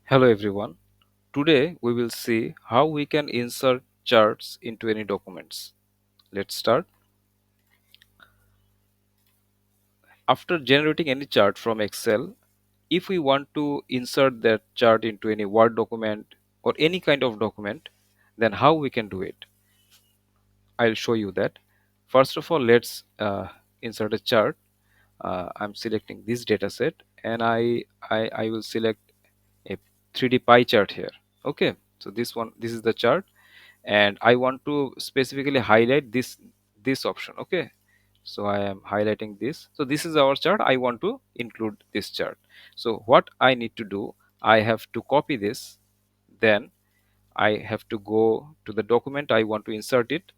Hello everyone. Today we will see how we can insert charts into any documents. Let's start. After generating any chart from Excel, if we want to insert that chart into any Word document or any kind of document, then how we can do it? I'll show you that. First of all, let's insert a chart. I'm selecting this data set and I will select a 3D pie chart here. Okay, so this is the chart and I want to specifically highlight this option. Okay, so I am highlighting this. So this is our chart. I want to include this chart. So what I need to do, I have to copy this, then I have to go to the document I want to insert it.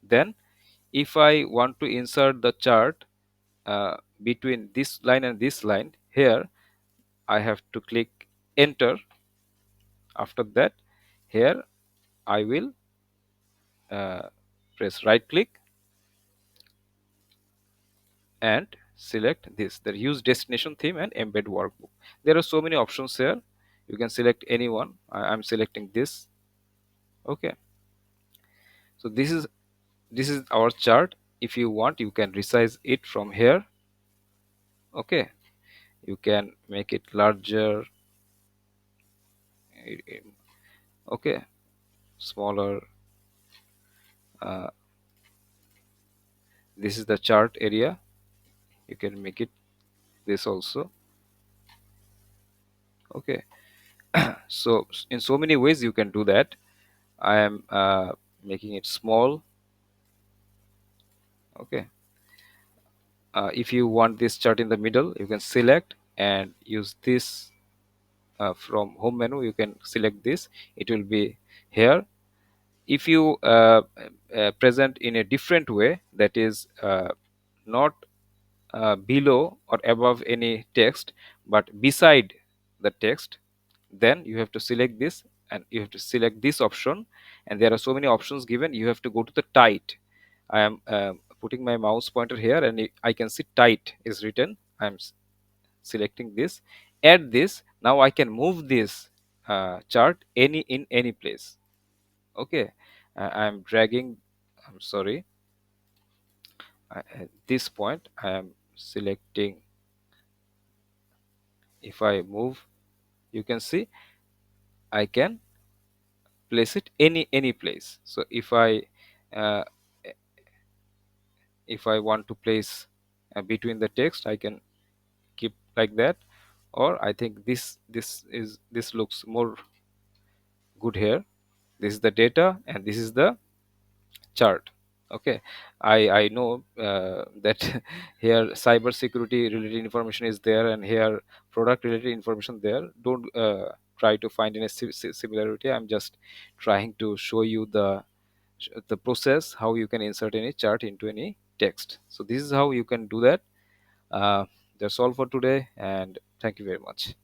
Then if I want to insert the chart between this line and this line here, I have to click enter. After that, here I will press right click and select this, the use destination theme and embed workbook. There are so many options here. You can select any one. I'm selecting this. Okay, so this is our chart. If you want, you can resize it from here. Okay, you can make it larger. Okay, smaller. uh, this is the chart area. You can make it this also. Okay, so in so many ways you can do that. I am making it small. Okay, if you want this chart in the middle, you can select and use this. From home menu you can select this, it will be here. If you present in a different way, that is not below or above any text but beside the text, then you have to select this and you have to select this option. And there are so many options given. You have to go to the tight. I am putting my mouse pointer here and I can see tight is written. I am selecting this, add this. Now I can move this chart in any place. Okay, I'm dragging. I'm sorry. At this point I am selecting. If I move, you can see I can place it any place. So uh, if I want to place between the text, I can keep like that. Or I think this looks more good here. This is the data and this is the chart. Okay, I know that here cyber security related information is there and here product related information there. Don't try to find any similarity. I'm just trying to show you the process how you can insert any chart into any text. So this is how you can do that. uh, that's all for today and thank you very much.